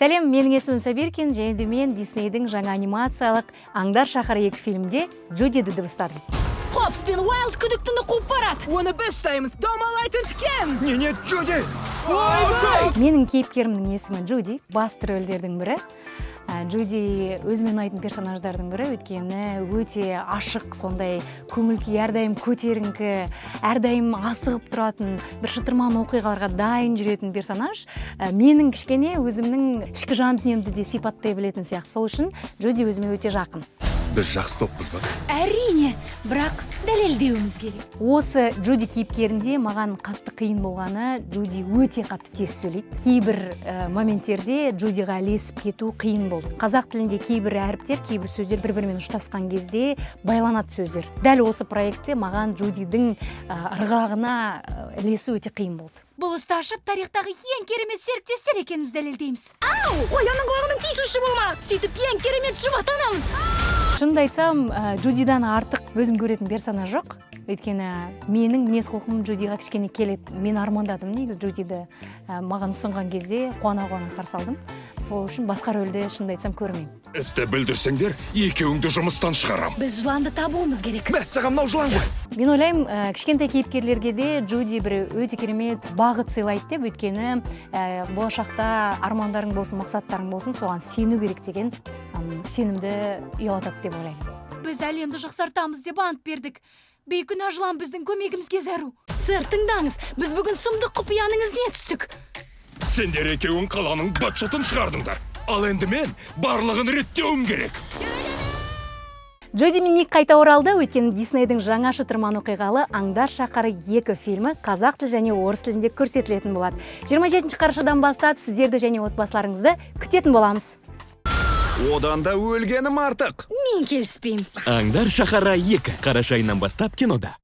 Сәлем, менің есімім Сабиркин, және де мен Диснейдің жаңа анимациялық Аңдар шаһары 2 фильмде Джудиді дыбыстадым. Хопс пен Уайлд күдіктіні қуып барады. Оны біз ұстаймыз. Домалайтын тікен. Не, Джуди! Менің кейіпкерімнің есімі Джуди, басты рөлдердің бірі. Джуди өзіме ұнайтын персонаждардың бірі, өйткені өте ашық, сондай көңіл-күй әрдайым көтеріңкі, әрдайым асығып тұратын, бір шытырман оқиғаларға дайын жүретін персонаж. Менің кішкене өзімнің ішкі жан дүниемді де сипаттай білетін сияқты. Сол үшін Джуди өзіме өте жақын. Біз жақсы топпыз ба? Әрине, бірақ дәлелдеуіміз керек. Осы Джуди кейіпкерінде маған қатты қиын болғаны, Джуди өте қатты тез сөйлейді. Кейбір моменттерде Джудиға ілесіп кету қиын болды. Қазақ тілінде кейбір әріптер, кейбір сөздер бір-бірімен ұштасқан кезде байланады сөздер. Дәл осы проектте маған Джудидің ырғағына ілесу өте қиын болды. Бұл істі ашып, тарихтағы ең керемет серіктестер екенімізді дәлелдейміз. Ау, қоянның құлағының тиісуші болма. Сөйтіп ең керемет жұбат анамыз. Шынымды айтсам, Джудидан артық өзім көретін персонаж жоқ. Өйткені менің мінез-құлқым Джудиға кішкене келеді. Мен армандадым негізі Джудиді маған ұсынған кезде қуана-қуана қарсы алдым. Сол үшін басқа рөлді шынымды айтсам көрмеймін. Істі білдірсеңдер, екеуіңді жұмыстан шығарам. Біз жыланды табуымыз керек. Мәссаған мынау жылан ғой. Мен ойлаймын, кішкентай кейіпкерлерге де Джуди бір өте керемет бағыт сыйлайды деп, өйткені болашақта армандарың болсын, мақсаттарың болсын, соған сену керек деген сенімді ұялатады деп ойлаймын. Біз әлемді жақсартамыз деп ант бердік. Бейкүнә жылан біздің көмегімізге зәру. Сэр, тыңдаңыз, біз бүгін сұмдық құпияның ізіне түстік. Сендер екеуің қаланың батшатын шығардыңдар. Ал енді мен барлығын реттеуім керек. Джуди мен Ник қайта оралды, өйткені Диснейдің жаңа шытырман оқиғалы Аңдар шаһары 2 фильмі қазақ тіл және орыс тілінде көрсетілетін болады. 27 қарашадан бастап сіздерді және отбасыларыңызды күтетін боламыз. Одан да өлгенім артық. Мен келіспеймін. Аңдар шаһары 2 қараша айынан бастап кинода.